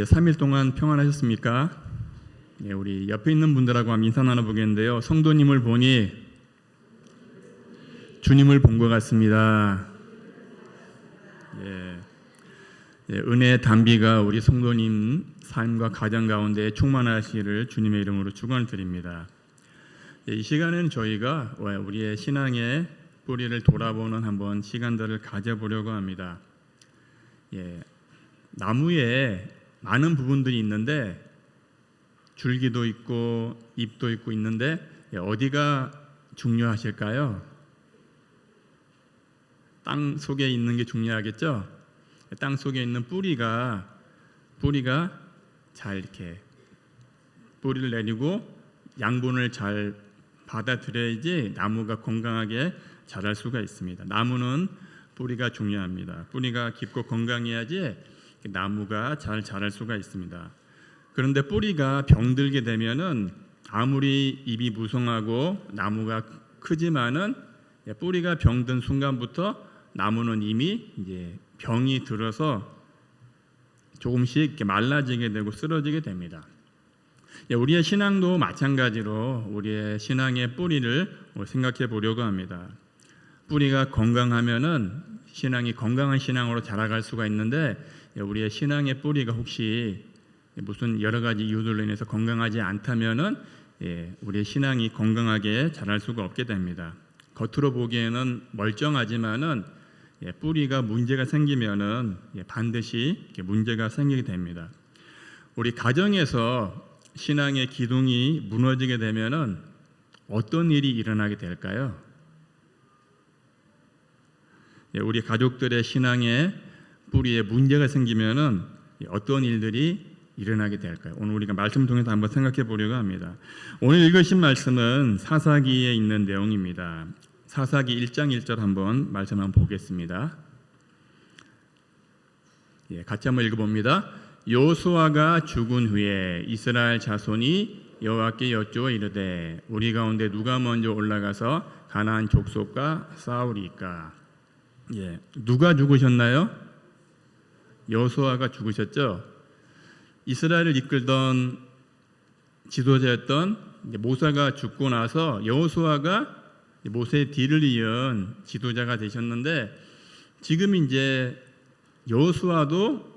3일 동안 평안하셨습니까? 우리 옆에 있는 분들하고 한번 인사 나눠보겠는데요. 성도님을 보니 주님을 본 것 같습니다. 은혜의 단비가 우리 성도님 삶과 가정 가운데 충만하시기를 주님의 이름으로 축원을 드립니다. 이 시간은 저희가 우리의 신앙의 뿌리를 돌아보는 한번 시간들을 가져보려고 합니다. 나무에 많은 부분들이 있는데 줄기도 있고 잎도 있고 있는데 어디가 중요하실까요? 땅 속에 있는 게 중요하겠죠? 땅 속에 있는 뿌리가 잘 이렇게 뿌리를 내리고 양분을 잘 받아들여야지 나무가 건강하게 자랄 수가 있습니다. 나무는 뿌리가 중요합니다. 뿌리가 깊고 건강해야지 나무가 잘 자랄 수가 있습니다. 그런데 뿌리가 병들게 되면은 아무리 잎이 무성하고 나무가 크지만은 뿌리가 병든 순간부터 나무는 이미 이제 병이 들어서 조금씩 이렇게 말라지게 되고 쓰러지게 됩니다. 우리의 신앙도 마찬가지로 우리의 신앙의 뿌리를 생각해 보려고 합니다. 뿌리가 건강하면은 신앙이 건강한 신앙으로 자라갈 수가 있는데 우리의 신앙의 뿌리가 혹시 무슨 여러 가지 이유들로 인해서 건강하지 않다면은 우리의 신앙이 건강하게 자랄 수가 없게 됩니다. 겉으로 보기에는 멀쩡하지만은 뿌리가 문제가 생기면은 반드시 문제가 생기게 됩니다. 우리 가정에서 신앙의 기둥이 무너지게 되면은 어떤 일이 일어나게 될까요? 우리 가족들의 신앙의 뿌리에 문제가 생기면은 어떤 일들이 일어나게 될까요? 오늘 우리가 말씀 통해서 한번 생각해 보려고 합니다. 오늘 읽으신 말씀은 사사기에 있는 내용입니다. 사사기 1장 1절 한번 말씀 한번 보겠습니다. 같이 한번 읽어봅니다. 여호수아가 죽은 후에 이스라엘 자손이 여호와께 여쭈어 이르되 우리 가운데 누가 먼저 올라가서 가나안 족속과 싸우리까? 누가 죽으셨나요? 여호수아가 죽으셨죠. 이스라엘을 이끌던 지도자였던 모세가 죽고 나서 여호수아가 모세의 뒤를 이은 지도자가 되셨는데 지금 이제 여호수아도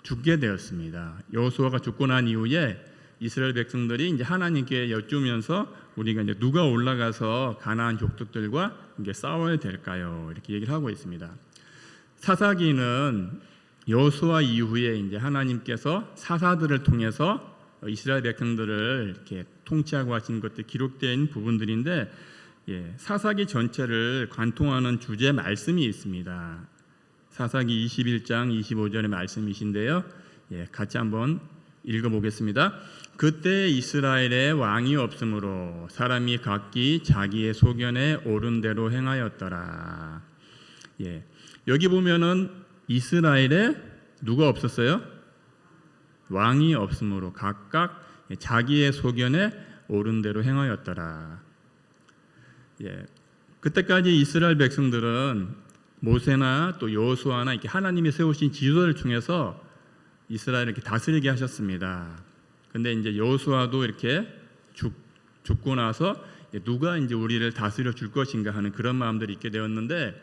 죽게 되었습니다. 여호수아가 죽고 난 이후에 이스라엘 백성들이 이제 하나님께 여쭈면서 우리가 이제 누가 올라가서 가나안 족속들과 이제 싸워야 될까요? 이렇게 얘기를 하고 있습니다. 사사기는 여호수아 이후에 이제 하나님께서 사사들을 통해서 이스라엘 백성들을 이렇게 통치하고 하신 것들이 기록된 부분들인데 사사기 전체를 관통하는 주제 말씀이 있습니다. 사사기 21장 25절의 말씀이신데요. 같이 한번 읽어보겠습니다. 그때 이스라엘에 왕이 없으므로 사람이 각기 자기의 소견에 옳은 대로 행하였더라. 여기 보면은 이스라엘에 누가 없었어요? 왕이 없으므로 각각 자기의 소견에 옳은 대로 행하였더라. 그때까지 이스라엘 백성들은 모세나 또 여호수아나 이렇게 하나님이 세우신 지도자를 통해서 이스라엘을 이렇게 다스리게 하셨습니다. 근데 이제 여호수아도 이렇게 죽고 나서 누가 이제 우리를 다스려 줄 것인가 하는 그런 마음들이 있게 되었는데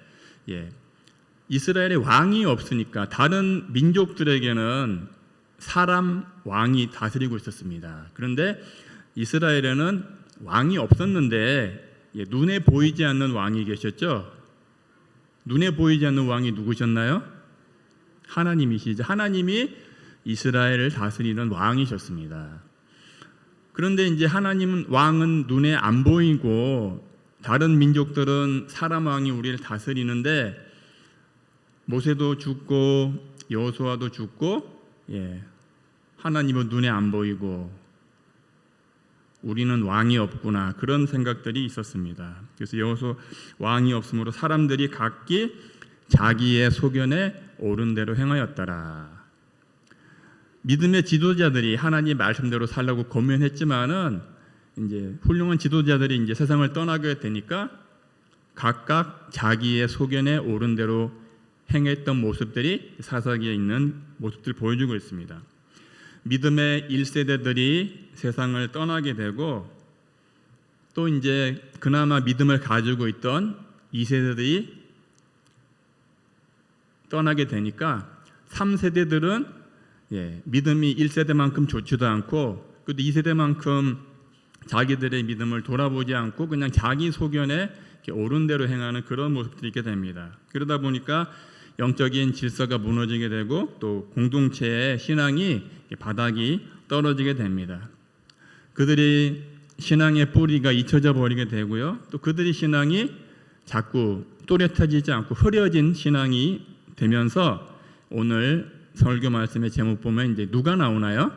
이스라엘에 왕이 없으니까 다른 민족들에게는 사람 왕이 다스리고 있었습니다. 그런데 이스라엘에는 왕이 없었는데 눈에 보이지 않는 왕이 계셨죠. 눈에 보이지 않는 왕이 누구셨나요? 하나님이시죠. 하나님이 이스라엘을 다스리는 왕이셨습니다. 그런데 이제 하나님은 왕은 눈에 안 보이고 다른 민족들은 사람 왕이 우리를 다스리는데 모세도 죽고 여호수아도 죽고 하나님은 눈에 안 보이고 우리는 왕이 없구나 그런 생각들이 있었습니다. 그래서 여호수아 왕이 없으므로 사람들이 각기 자기의 소견에 옳은 대로 행하였더라. 믿음의 지도자들이 하나님 말씀대로 살라고 권면했지만은 이제 훌륭한 지도자들이 이제 세상을 떠나게 되니까 각각 자기의 소견에 옳은 대로 행했던 모습들이 사사기에 있는 모습들을 보여주고 있습니다. 믿음의 1세대들이 세상을 떠나게 되고 또 이제 그나마 믿음을 가지고 있던 2세대들이 떠나게 되니까 3세대들은 믿음이 1세대만큼 좋지도 않고 또 2세대만큼 자기들의 믿음을 돌아보지 않고 그냥 자기 소견에 옳은 대로 행하는 그런 모습들이 있게 됩니다. 그러다 보니까 영적인 질서가 무너지게 되고 또 공동체의 신앙이 바닥이 떨어지게 됩니다. 그들이 신앙의 뿌리가 잊혀져 버리게 되고요. 또 그들이 신앙이 자꾸 또렷해지지 않고 흐려진 신앙이 되면서 오늘 설교 말씀의 제목 보면 이제 누가 나오나요?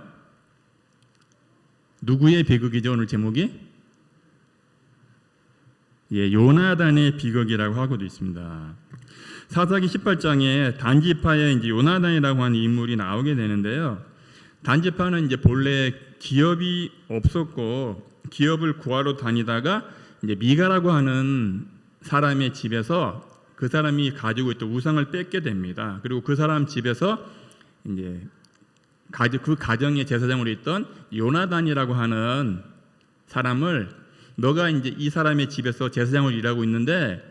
누구의 비극이죠? 오늘 제목이? 요나단의 비극이라고 하고도 있습니다. 사사기 18장에 단지파에 이제 요나단이라고 하는 인물이 나오게 되는데요. 단지파는 이제 본래 기업이 없었고 기업을 구하러 다니다가 이제 미가라고 하는 사람의 집에서 그 사람이 가지고 있던 우상을 뺏게 됩니다. 그리고 그 사람 집에서 이제 그 가정의 제사장으로 있던 요나단이라고 하는 사람을 너가 이제 이 사람의 집에서 제사장으로 일하고 있는데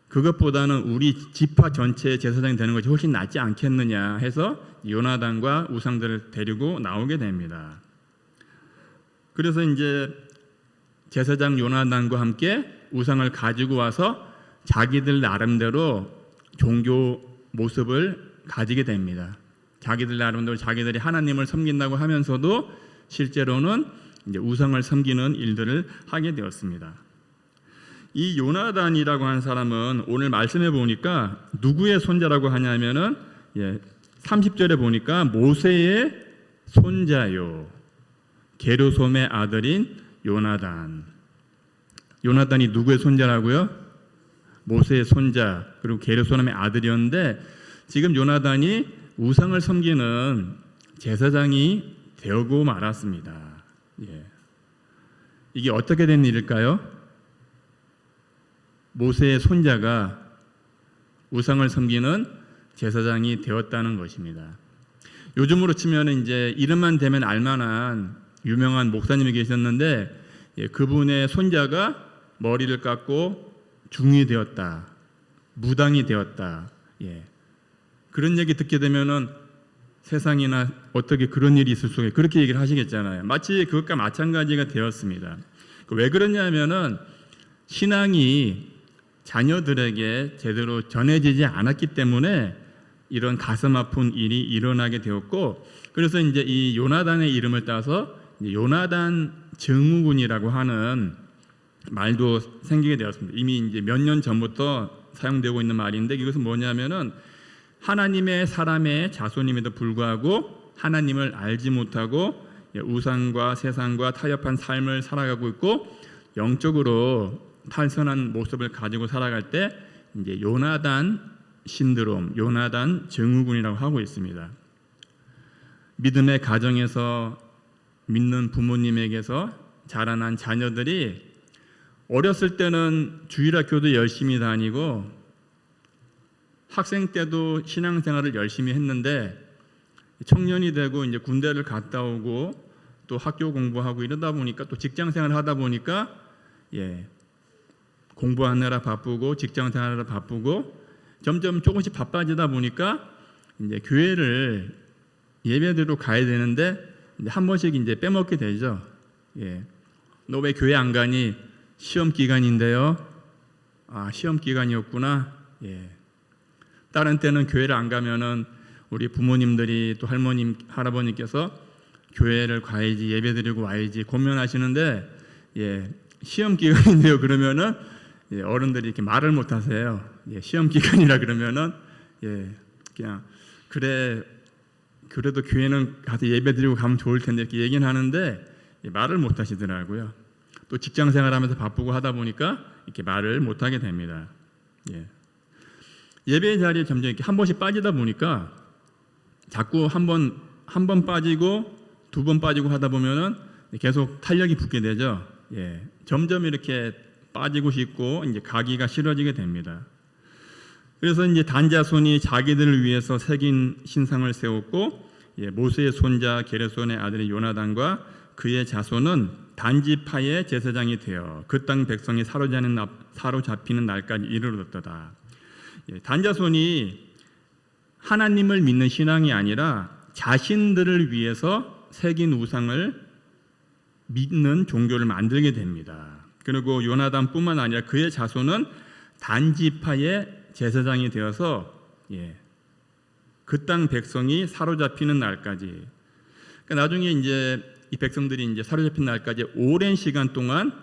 그것보다는 우리 지파 전체의 제사장이 되는 것이 훨씬 낫지 않겠느냐 해서 요나단과 우상들을 데리고 나오게 됩니다. 그래서 이제 제사장 요나단과 함께 우상을 가지고 와서 자기들 나름대로 종교 모습을 가지게 됩니다. 자기들 나름대로 자기들이 하나님을 섬긴다고 하면서도 실제로는 이제 우상을 섬기는 일들을 하게 되었습니다. 이 요나단이라고 하는 사람은 오늘 말씀해 보니까 누구의 손자라고 하냐면은 30절에 보니까 모세의 손자요 게르솜의 아들인 요나단. 요나단이 누구의 손자라고요? 모세의 손자 그리고 게르솜의 아들이었는데 지금 요나단이 우상을 섬기는 제사장이 되고 말았습니다. 이게 어떻게 된 일일까요? 모세의 손자가 우상을 섬기는 제사장이 되었다는 것입니다. 요즘으로 치면 이제 이름만 대면 알만한 유명한 목사님이 계셨는데 그분의 손자가 머리를 깎고 중이 되었다, 무당이 되었다. 그런 얘기 듣게 되면은 세상이나 어떻게 그런 일이 있을 수가 그렇게 얘기를 하시겠잖아요. 마치 그것과 마찬가지가 되었습니다. 왜 그러냐면은 신앙이 자녀들에게 제대로 전해지지 않았기 때문에 이런 가슴 아픈 일이 일어나게 되었고 그래서 이제 이 요나단의 이름을 따서 요나단 증후군이라고 하는 말도 생기게 되었습니다. 이미 이제 몇 년 전부터 사용되고 있는 말인데 이것은 뭐냐면은 하나님의 사람의 자손임에도 불구하고 하나님을 알지 못하고 우상과 세상과 타협한 삶을 살아가고 있고 영적으로 탈선한 모습을 가지고 살아갈 때 이제 요나단 신드롬, 요나단 증후군이라고 하고 있습니다. 믿음의 가정에서 믿는 부모님에게서 자라난 자녀들이 어렸을 때는 주일학교도 열심히 다니고 학생 때도 신앙생활을 열심히 했는데 청년이 되고 이제 군대를 갔다 오고 또 학교 공부하고 이러다 보니까 또 직장생활을 하다 보니까 공부하느라 바쁘고 직장생활하느라 바쁘고 점점 조금씩 바빠지다 보니까 이제 교회를 예배드리러 가야 되는데 이제 한 번씩 이제 빼먹게 되죠. 너 왜 교회 안 가니? 시험 기간인데요. 아, 시험 기간이었구나. 다른 때는 교회를 안 가면은 우리 부모님들이 또 할머님, 할아버님께서 교회를 가야지 예배드리고 와야지 고민하시는데 시험 기간인데요. 그러면은 어른들이 이렇게 말을 못 하세요. 시험 기간이라 그러면은 그냥 그래 그래도 교회는 가서 예배드리고 가면 좋을 텐데 이렇게 얘기는 하는데 말을 못 하시더라고요. 또 직장 생활하면서 바쁘고 하다 보니까 이렇게 말을 못 하게 됩니다. 예배 자리에 점점 이렇게 한 번씩 빠지다 보니까 자꾸 한 번 빠지고 두 번 빠지고 하다 보면은 계속 탄력이 붙게 되죠. 점점 이렇게 빠지고 싶고 이제 가기가 싫어지게 됩니다. 그래서 이제 단자손이 자기들을 위해서 새긴 신상을 세웠고 모세의 손자 게르손의 아들의 요나단과 그의 자손은 단지파의 제사장이 되어 그 땅 백성이 사로잡히는 날까지 이르렀도다. 단자손이 하나님을 믿는 신앙이 아니라 자신들을 위해서 새긴 우상을 믿는 종교를 만들게 됩니다. 그리고 요나단뿐만 아니라 그의 자손은 단지파의 제사장이 되어서 그 땅 백성이 사로잡히는 날까지, 그러니까 나중에 이제 이 백성들이 이제 사로잡힌 날까지 오랜 시간 동안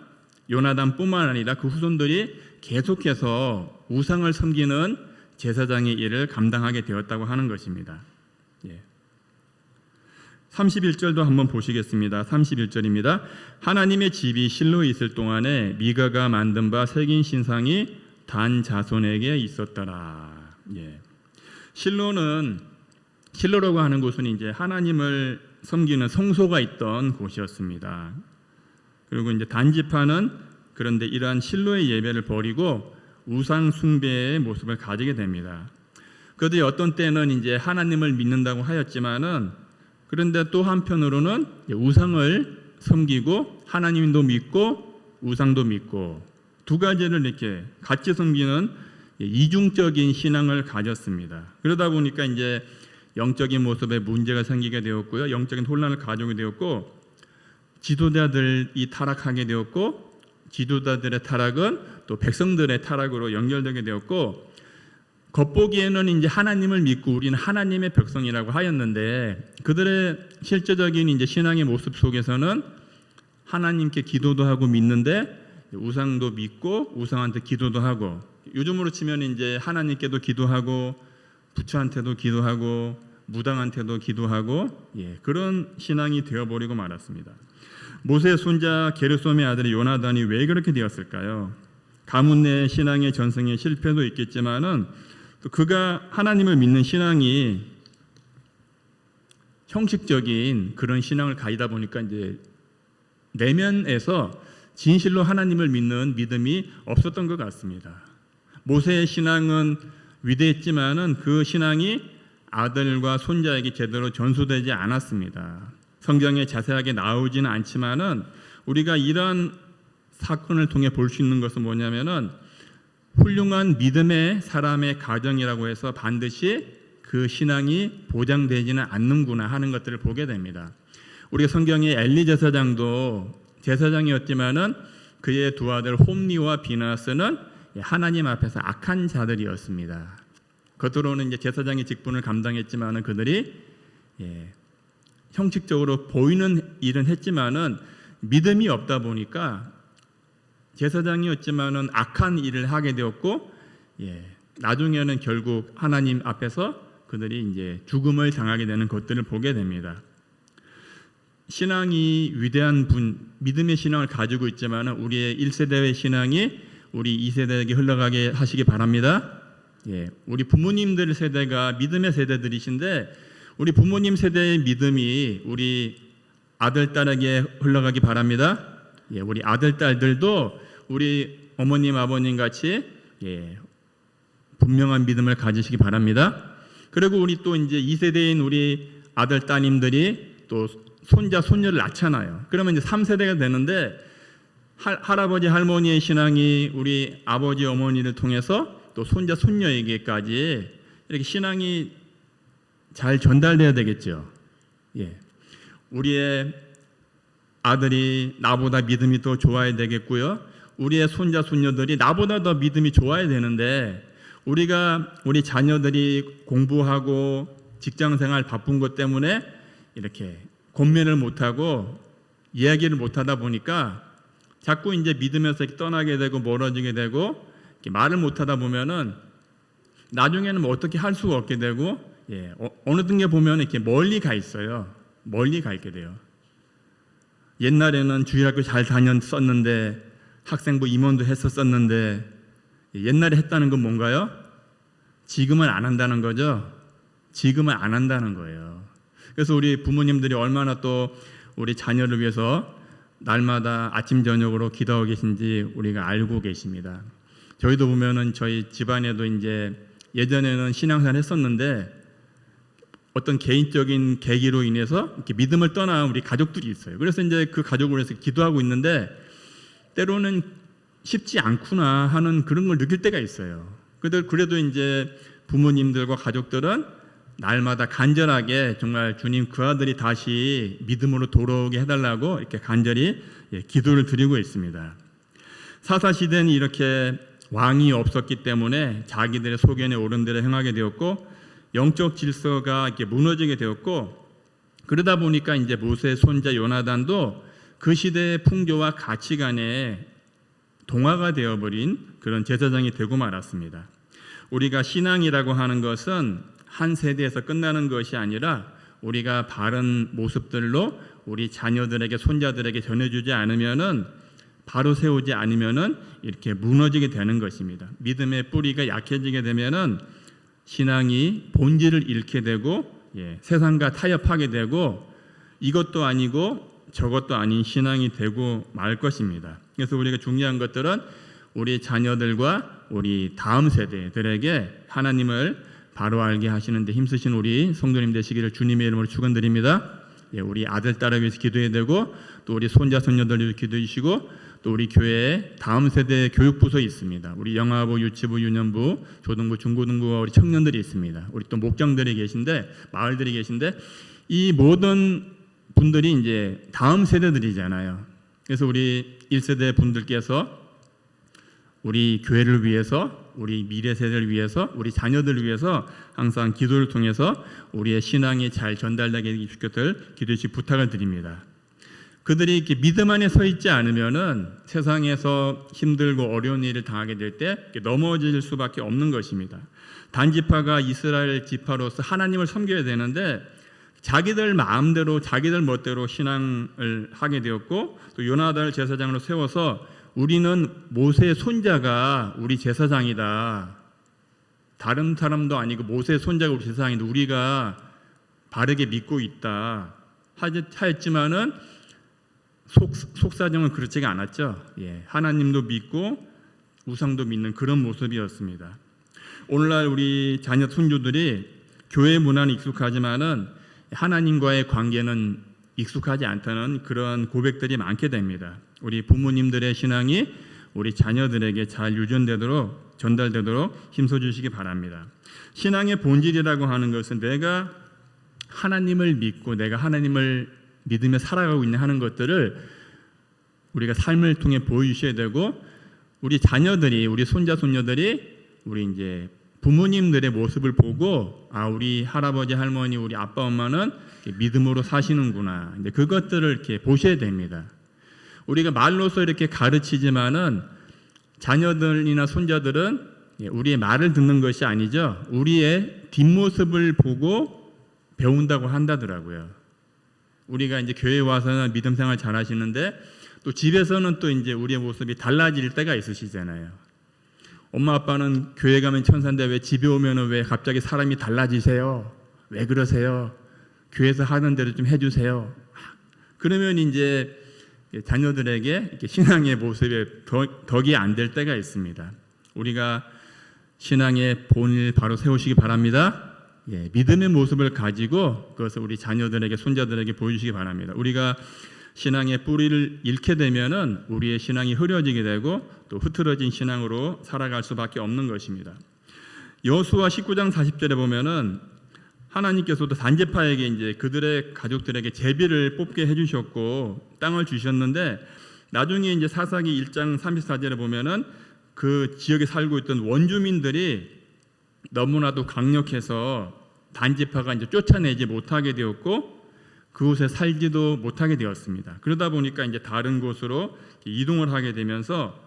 요나단뿐만 아니라 그 후손들이 계속해서 우상을 섬기는 제사장의 일을 감당하게 되었다고 하는 것입니다. 31절도 한번 보시겠습니다. 31절입니다. 하나님의 집이 실로에 있을 동안에 미가가 만든 바 새긴 신상이 단 자손에게 있었더라. 실로라고 하는 곳은 이제 하나님을 섬기는 성소가 있던 곳이었습니다. 그리고 이제 단지파는 그런데 이러한 실로의 예배를 버리고 우상 숭배의 모습을 가지게 됩니다. 그들이 어떤 때는 이제 하나님을 믿는다고 하였지만은 그런데 또 한편으로는 우상을 섬기고 하나님도 믿고 우상도 믿고 두 가지를 이렇게 같이 섬기는 이중적인 신앙을 가졌습니다. 그러다 보니까 이제 영적인 모습에 문제가 생기게 되었고요. 영적인 혼란을 가져오게 되었고 지도자들이 타락하게 되었고 지도자들의 타락은 또 백성들의 타락으로 연결되게 되었고 겉보기에는 이제 하나님을 믿고 우리는 하나님의 백성이라고 하였는데 그들의 실제적인 이제 신앙의 모습 속에서는 하나님께 기도도 하고 믿는데 우상도 믿고 우상한테 기도도 하고 요즘으로 치면 이제 하나님께도 기도하고 부처한테도 기도하고 무당한테도 기도하고 그런 신앙이 되어버리고 말았습니다. 모세의 손자 게르솜의 아들이 요나단이 왜 그렇게 되었을까요? 가문 내 신앙의 전승의 실패도 있겠지만은 또 그가 하나님을 믿는 신앙이 형식적인 그런 신앙을 가지다 보니까 이제 내면에서 진실로 하나님을 믿는 믿음이 없었던 것 같습니다. 모세의 신앙은 위대했지만은 그 신앙이 아들과 손자에게 제대로 전수되지 않았습니다. 성경에 자세하게 나오지는 않지만은 우리가 이러한 사건을 통해 볼 수 있는 것은 뭐냐면은 훌륭한 믿음의 사람의 가정이라고 해서 반드시 그 신앙이 보장되지는 않는구나 하는 것들을 보게 됩니다. 우리가 성경에 엘리 제사장도 제사장이었지만은 그의 두 아들 홈리와 비나스는 하나님 앞에서 악한 자들이었습니다. 겉으로는 이제 제사장의 직분을 감당했지만은 그들이 형식적으로 보이는 일은 했지만은 믿음이 없다 보니까 제사장이었지만은 악한 일을 하게 되었고 나중에는 결국 하나님 앞에서 그들이 이제 죽음을 당하게 되는 것들을 보게 됩니다. 신앙이 위대한 분, 믿음의 신앙을 가지고 있지만은 우리의 1세대의 신앙이 우리 2세대에게 흘러가게 하시기 바랍니다. 우리 부모님들 세대가 믿음의 세대들이신데 우리 부모님 세대의 믿음이 우리 아들 딸에게 흘러가기 바랍니다. 우리 아들 딸들도 우리 어머님 아버님 같이 분명한 믿음을 가지시기 바랍니다. 그리고 우리 또 이제 2세대인 우리 아들 따님들이 또 손자 손녀를 낳잖아요. 그러면 이제 3세대가 되는데 할아버지 할머니의 신앙이 우리 아버지 어머니를 통해서 또 손자 손녀에게까지 이렇게 신앙이 잘 전달돼야 되겠죠. 우리의 아들이 나보다 믿음이 더 좋아야 되겠고요. 우리의 손자 손녀들이 나보다 더 믿음이 좋아야 되는데 우리 자녀들이 공부하고 직장생활 바쁜 것 때문에 이렇게 권면을 못하고 이야기를 못하다 보니까 자꾸 이제 믿으면서 떠나게 되고 멀어지게 되고 말을 못하다 보면은 나중에는 뭐 어떻게 할 수가 없게 되고 어느 등에 보면 이렇게 멀리 가 있어요. 멀리 가 있게 돼요. 옛날에는 주일학교 잘 다녔었는데 학생부 임원도 했었었는데 옛날에 했다는 건 뭔가요? 지금은 안 한다는 거죠. 지금은 안 한다는 거예요. 그래서 우리 부모님들이 얼마나 또 우리 자녀를 위해서 날마다 아침 저녁으로 기도하고 계신지 우리가 알고 계십니다. 저희도 보면은 저희 집안에도 이제 예전에는 신앙생활 했었는데 어떤 개인적인 계기로 인해서 이렇게 믿음을 떠난 우리 가족들이 있어요. 그래서 이제 그 가족을 위해서 기도하고 있는데 때로는 쉽지 않구나 하는 그런 걸 느낄 때가 있어요. 그래도 이제 부모님들과 가족들은 날마다 간절하게 정말 주님 그 아들이 다시 믿음으로 돌아오게 해달라고 이렇게 간절히 기도를 드리고 있습니다. 사사시대는 이렇게 왕이 없었기 때문에 자기들의 소견에 옳은 대로 행하게 되었고 영적 질서가 이렇게 무너지게 되었고 그러다 보니까 이제 모세의 손자 요나단도 그 시대의 풍조와 가치관에 동화가 되어버린 그런 제사장이 되고 말았습니다. 우리가 신앙이라고 하는 것은 한 세대에서 끝나는 것이 아니라 우리가 바른 모습들로 우리 자녀들에게 손자들에게 전해주지 않으면은 바로 세우지 않으면은 이렇게 무너지게 되는 것입니다. 믿음의 뿌리가 약해지게 되면은 신앙이 본질을 잃게 되고 세상과 타협하게 되고 이것도 아니고 저것도 아닌 신앙이 되고 말 것입니다. 그래서 우리가 중요한 것들은 우리 자녀들과 우리 다음 세대들에게 하나님을 바로 알게 하시는 데 힘쓰신 우리 성도님 되시기를 주님의 이름으로 축원드립니다. 우리 아들 딸을 위해서 기도해야 되고 또 우리 손자 손녀들을 위해서 기도해 주시고 또 우리 교회에 다음 세대 교육부서 있습니다. 우리 영아부, 유치부, 유년부, 조등부, 중고등부와 우리 청년들이 있습니다. 우리 또 목장들이 계신데 마을들이 계신데 이 모든 분들이 이제 다음 세대들이잖아요. 그래서 우리 1세대 분들께서 우리 교회를 위해서 우리 미래 세대를 위해서 우리 자녀들을 위해서 항상 기도를 통해서 우리의 신앙이 잘 전달되게 해주실 기도식 부탁을 드립니다. 그들이 이렇게 믿음 안에 서 있지 않으면은 세상에서 힘들고 어려운 일을 당하게 될 때 넘어질 수밖에 없는 것입니다. 단지파가 이스라엘 지파로서 하나님을 섬겨야 되는데 자기들 마음대로 자기들 멋대로 신앙을 하게 되었고 또 요나단을 제사장으로 세워서 우리는 모세의 손자가 우리 제사장이다. 다른 사람도 아니고 모세의 손자가 우리 제사장인데 우리가 바르게 믿고 있다. 하였지만은 속사정은 그렇지가 않았죠. 하나님도 믿고 우상도 믿는 그런 모습이었습니다. 오늘날 우리 자녀 손주들이 교회 문화는 익숙하지만은 하나님과의 관계는 익숙하지 않다는 그런 고백들이 많게 됩니다. 우리 부모님들의 신앙이 우리 자녀들에게 잘 유전되도록 전달되도록 힘써 주시기 바랍니다. 신앙의 본질이라고 하는 것은 내가 하나님을 믿고 내가 하나님을 믿으며 살아가고 있는 하는 것들을 우리가 삶을 통해 보여주셔야 되고 우리 자녀들이 우리 손자 손녀들이 우리 이제 부모님들의 모습을 보고 우리 할아버지 할머니 우리 아빠 엄마는 믿음으로 사시는구나. 근데 그것들을 이렇게 보셔야 됩니다. 우리가 말로서 이렇게 가르치지만은 자녀들이나 손자들은 우리의 말을 듣는 것이 아니죠. 우리의 뒷모습을 보고 배운다고 한다더라고요. 우리가 이제 교회에 와서는 믿음 생활 잘 하시는데 또 집에서는 또 이제 우리의 모습이 달라질 때가 있으시잖아요. 엄마 아빠는 교회 가면 천사인데 왜 집에 오면은 왜 갑자기 사람이 달라지세요? 왜 그러세요? 교회에서 하는 대로 좀 해주세요. 그러면 이제 자녀들에게 이렇게 신앙의 모습에 덕이 안 될 때가 있습니다. 우리가 신앙의 본을 바로 세우시기 바랍니다. 믿음의 모습을 가지고 그것을 우리 자녀들에게 손자들에게 보여주시기 바랍니다. 우리가 신앙의 뿌리를 잃게 되면은 우리의 신앙이 흐려지게 되고 또 흐트러진 신앙으로 살아갈 수밖에 없는 것입니다. 여호수아 19장 40절에 보면은 하나님께서도 단지파에게 이제 그들의 가족들에게 제비를 뽑게 해주셨고 땅을 주셨는데 나중에 이제 사사기 1장 34절에 보면은 그 지역에 살고 있던 원주민들이 너무나도 강력해서 단지파가 이제 쫓아내지 못하게 되었고 그곳에 살지도 못하게 되었습니다. 그러다 보니까 이제 다른 곳으로 이동을 하게 되면서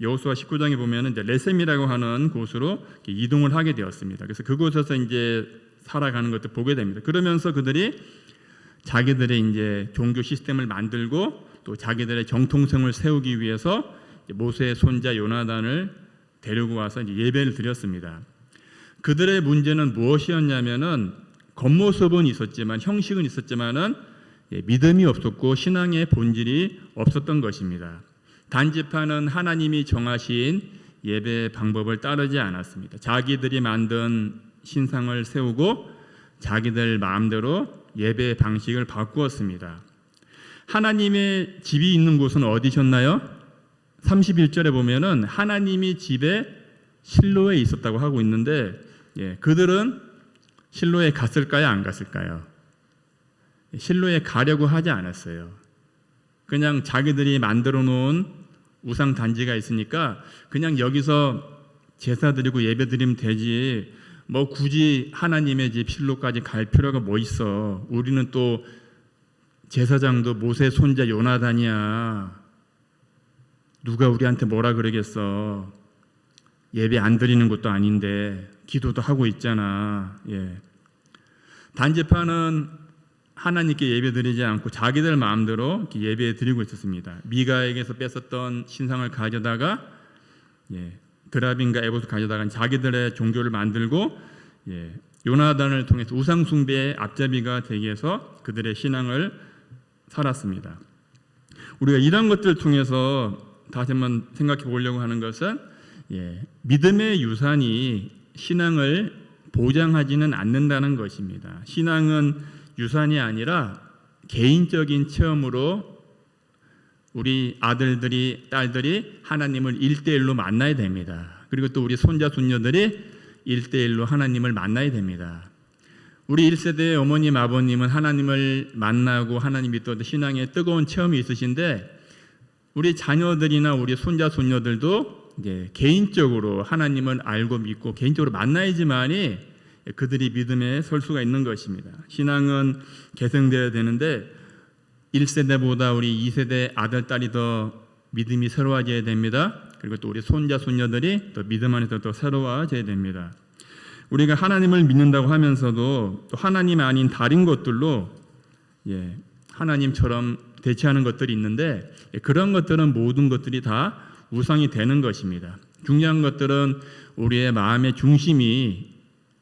여호수아 19장에 보면은 이제 레셈이라고 하는 곳으로 이동을 하게 되었습니다. 그래서 그곳에서 이제 살아가는 것을 보게 됩니다. 그러면서 그들이 자기들의 이제 종교 시스템을 만들고 또 자기들의 정통성을 세우기 위해서 모세의 손자 요나단을 데리고 와서 이제 예배를 드렸습니다. 그들의 문제는 무엇이었냐면은 겉모습은 있었지만 형식은 있었지만은 믿음이 없었고 신앙의 본질이 없었던 것입니다. 단지파는 하나님이 정하신 예배 방법을 따르지 않았습니다. 자기들이 만든 신상을 세우고 자기들 마음대로 예배 방식을 바꾸었습니다. 하나님의 집이 있는 곳은 어디셨나요? 31절에 보면은 하나님이 집에 실로에 있었다고 하고 있는데 그들은 실로에 갔을까요? 안 갔을까요? 실로에 가려고 하지 않았어요. 그냥 자기들이 만들어 놓은 우상 단지가 있으니까 그냥 여기서 제사 드리고 예배 드리면 되지 뭐 굳이 하나님의 집 실로까지 갈 필요가 뭐 있어. 우리는 또 제사장도 모세 손자 요나단이야. 누가 우리한테 뭐라 그러겠어. 예배 안 드리는 것도 아닌데 기도도 하고 있잖아. 단지파는 하나님께 예배 드리지 않고 자기들 마음대로 예배 드리고 있었습니다. 미가에게서 뺏었던 신상을 가져다가 드라빈과 에봇을 가져다가 자기들의 종교를 만들고 요나단을 통해서 우상 숭배의 앞잡이가 되기 위해서 그들의 신앙을 살았습니다. 우리가 이런 것들을 통해서 다시 한번 생각해 보려고 하는 것은 믿음의 유산이 신앙을 보장하지는 않는다는 것입니다. 신앙은 유산이 아니라 개인적인 체험으로 우리 아들들이 딸들이 하나님을 1대1로 만나야 됩니다. 그리고 또 우리 손자 손녀들이 1대1로 하나님을 만나야 됩니다. 우리 1세대의 어머님 아버님은 하나님을 만나고 하나님 믿던 신앙에 뜨거운 체험이 있으신데 우리 자녀들이나 우리 손자 손녀들도 개인적으로 하나님을 알고 믿고 개인적으로 만나야지만이 그들이 믿음에 설 수가 있는 것입니다. 신앙은 개성되어야 되는데 1세대보다 우리 2세대 아들, 딸이 더 믿음이 새로워져야 됩니다. 그리고 또 우리 손자, 손녀들이 또 믿음 안에서 더 새로워져야 됩니다. 우리가 하나님을 믿는다고 하면서도 또 하나님 아닌 다른 것들로 하나님처럼 대체하는 것들이 있는데 그런 것들은 모든 것들이 다 우상이 되는 것입니다. 중요한 것들은 우리의 마음의 중심이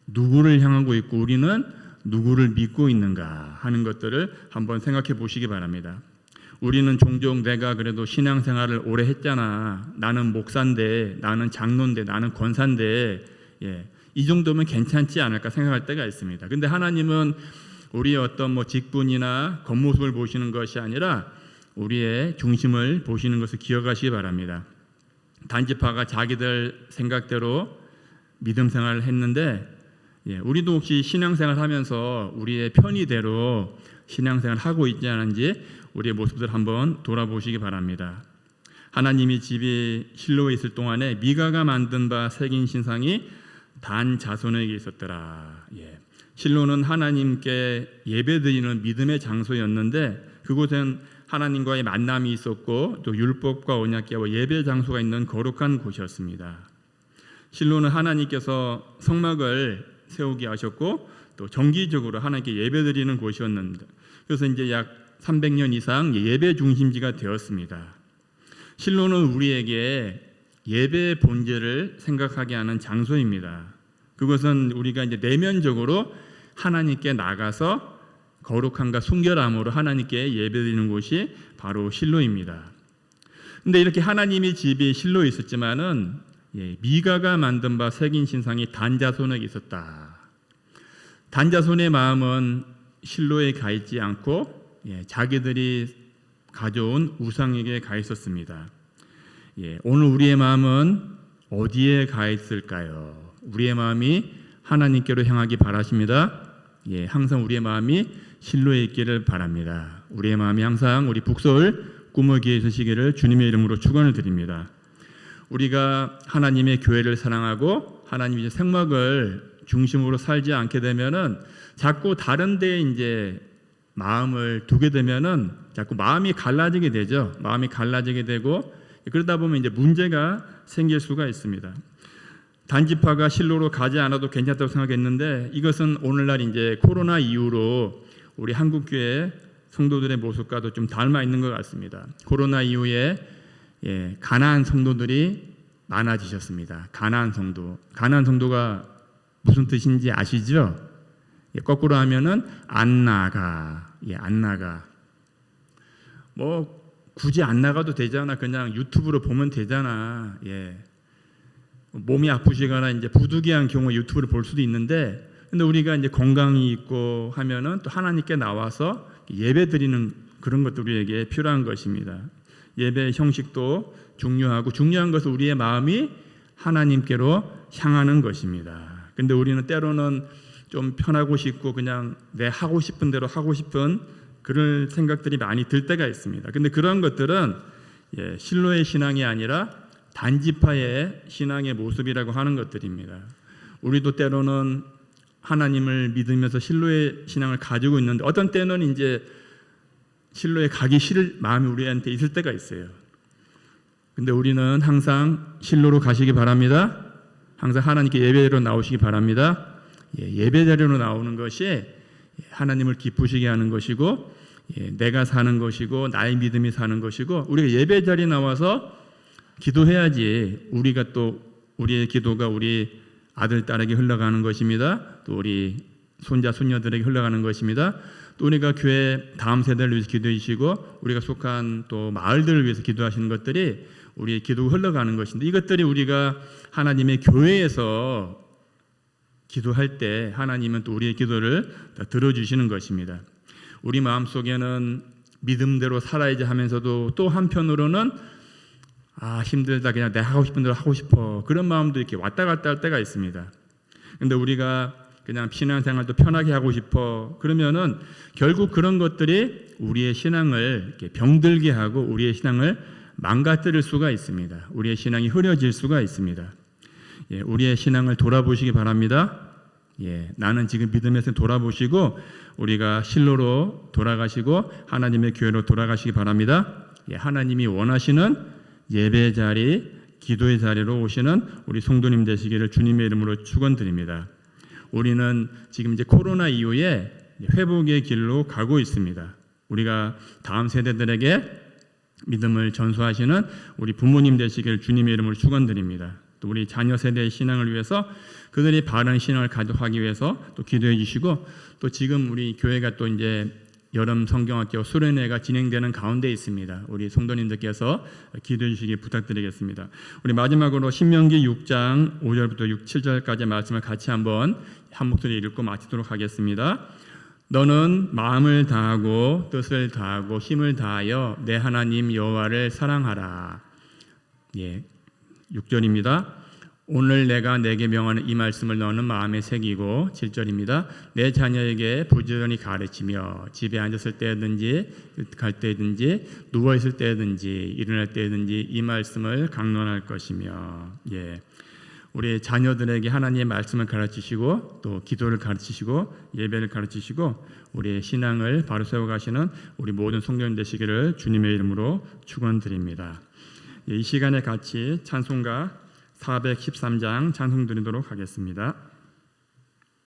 누구를 향하고 있고 우리는 누구를 믿고 있는가 하는 것들을 한번 생각해 보시기 바랍니다. 우리는 종종 내가 그래도 신앙생활을 오래 했잖아. 나는 목사인데, 나는 장로인데, 나는 권사인데 이 정도면 괜찮지 않을까 생각할 때가 있습니다. 근데 하나님은 우리의 어떤 직분이나 겉모습을 보시는 것이 아니라 우리의 중심을 보시는 것을 기억하시기 바랍니다. 단지파가 자기들 생각대로 믿음 생활을 했는데 우리도 혹시 신앙생활 하면서 우리의 편의대로 신앙생활 하고 있지 않은지 우리의 모습들 한번 돌아보시기 바랍니다. 하나님이 집이 실로에 있을 동안에 미가가 만든 바 새긴 신상이 단 자손에게 있었더라. 실로는 하나님께 예배드리는 믿음의 장소였는데 그곳엔 하나님과의 만남이 있었고 또 율법과 언약궤와 예배 장소가 있는 거룩한 곳이었습니다. 실로는 하나님께서 성막을 세우게 하셨고 또 정기적으로 하나님께 예배드리는 곳이었는데 그래서 이제 약 300년 이상 예배 중심지가 되었습니다. 실로는 우리에게 예배의 본질을 생각하게 하는 장소입니다. 그것은 우리가 이제 내면적으로 하나님께 나가서 거룩함과 순결함으로 하나님께 예배드리는 곳이 바로 실로입니다. 근데 이렇게 하나님의 집이 실로에 있었지만은 미가가 만든 바 새긴 신상이 단자손에게 있었다. 단자손의 마음은 실로에 가 있지 않고 자기들이 가져온 우상에게 가 있었습니다. 오늘 우리의 마음은 어디에 가 있을까요? 우리의 마음이 하나님께로 향하기 바라십니다. 항상 우리의 마음이 실로에 있기를 바랍니다. 우리의 마음이 항상 우리 북서울 꿈의 기에 있으시기를 주님의 이름으로 축원을 드립니다. 우리가 하나님의 교회를 사랑하고 하나님의 생막을 중심으로 살지 않게 되면은 자꾸 다른 데에 이제 마음을 두게 되면은 자꾸 마음이 갈라지게 되죠. 마음이 갈라지게 되고 그러다 보면 이제 문제가 생길 수가 있습니다. 단지파가 실로로 가지 않아도 괜찮다고 생각했는데 이것은 오늘날 이제 코로나 이후로 우리 한국교회 성도들의 모습과도 좀 닮아 있는 것 같습니다. 코로나 이후에 가나안 성도들이 많아지셨습니다. 가나안 성도가 무슨 뜻인지 아시죠? 거꾸로 하면은 안 나가. 안 나가. 뭐 굳이 안 나가도 되잖아. 그냥 유튜브로 보면 되잖아. 몸이 아프시거나 이제 부득이한 경우에 유튜브를 볼 수도 있는데 근데 우리가 이제 건강이 있고 하면은 또 하나님께 나와서 예배 드리는 그런 것도 우리에게 필요한 것입니다. 예배 형식도 중요하고 중요한 것은 우리의 마음이 하나님께로 향하는 것입니다. 근데 우리는 때로는 좀 편하고 싶고 그냥 내 하고 싶은 대로 하고 싶은 그런 생각들이 많이 들 때가 있습니다. 근데 그런 것들은 실로의 신앙이 아니라 단지파의 신앙의 모습이라고 하는 것들입니다. 우리도 때로는 하나님을 믿으면서 실로의 신앙을 가지고 있는데 어떤 때는 이제 실로에 가기 싫을 마음이 우리한테 있을 때가 있어요. 근데 우리는 항상 실로로 가시기 바랍니다. 항상 하나님께 예배로 나오시기 바랍니다. 예배 자리로 나오는 것이 하나님을 기쁘시게 하는 것이고 내가 사는 것이고 나의 믿음이 사는 것이고 우리가 예배 자리에 나와서 기도해야지 우리가 또 우리의 기도가 우리 아들 딸에게 흘러가는 것입니다. 또 우리 손자 손녀들에게 흘러가는 것입니다. 또 우리가 교회 다음 세대를 위해서 기도해 주시고 우리가 속한 또 마을들을 위해서 기도하시는 것들이 우리의 기도가 흘러가는 것인데 이것들이 우리가 하나님의 교회에서 기도할 때 하나님은 또 우리의 기도를 들어주시는 것입니다. 우리 마음속에는 믿음대로 살아야지 하면서도 또 한편으로는 힘들다 그냥 내가 하고 싶은 대로 하고 싶어 그런 마음도 이렇게 왔다 갔다 할 때가 있습니다. 근데 우리가 그냥 신앙생활도 편하게 하고 싶어 그러면은 결국 그런 것들이 우리의 신앙을 이렇게 병들게 하고 우리의 신앙을 망가뜨릴 수가 있습니다. 우리의 신앙이 흐려질 수가 있습니다. 우리의 신앙을 돌아보시기 바랍니다. 나는 지금 믿음에서 돌아보시고 우리가 실로로 돌아가시고 하나님의 교회로 돌아가시기 바랍니다. 하나님이 원하시는 예배 자리, 기도의 자리로 오시는 우리 성도님 되시기를 주님의 이름으로 축원드립니다. 우리는 지금 이제 코로나 이후에 회복의 길로 가고 있습니다. 우리가 다음 세대들에게 믿음을 전수하시는 우리 부모님 되시기를 주님의 이름으로 축원드립니다. 또 우리 자녀 세대의 신앙을 위해서 그들이 바른 신앙을 가져가기 위해서 또 기도해 주시고 또 지금 우리 교회가 또 이제 여름 성경학교 수련회가 진행되는 가운데 있습니다. 우리 성도님들께서 기도해 주시기 부탁드리겠습니다. 우리 마지막으로 신명기 6장 5절부터 7절까지 말씀을 같이 한번 한 목소리 읽고 마치도록 하겠습니다. 너는 마음을 다하고 뜻을 다하고 힘을 다하여 내 하나님 여호와를 사랑하라. 6절입니다. 오늘 내가 내게 명하는 이 말씀을 너는 마음에 새기고 7절입니다. 내 자녀에게 부지런히 가르치며 집에 앉았을 때든지 갈 때든지 누워 있을 때든지 일어날 때든지 이 말씀을 강론할 것이며 우리 자녀들에게 하나님의 말씀을 가르치시고 또 기도를 가르치시고 예배를 가르치시고 우리의 신앙을 바로 세워가시는 우리 모든 성도님 되시기를 주님의 이름으로 축원드립니다. 이 시간에 같이 찬송가 413장 찬송 드리도록 하겠습니다.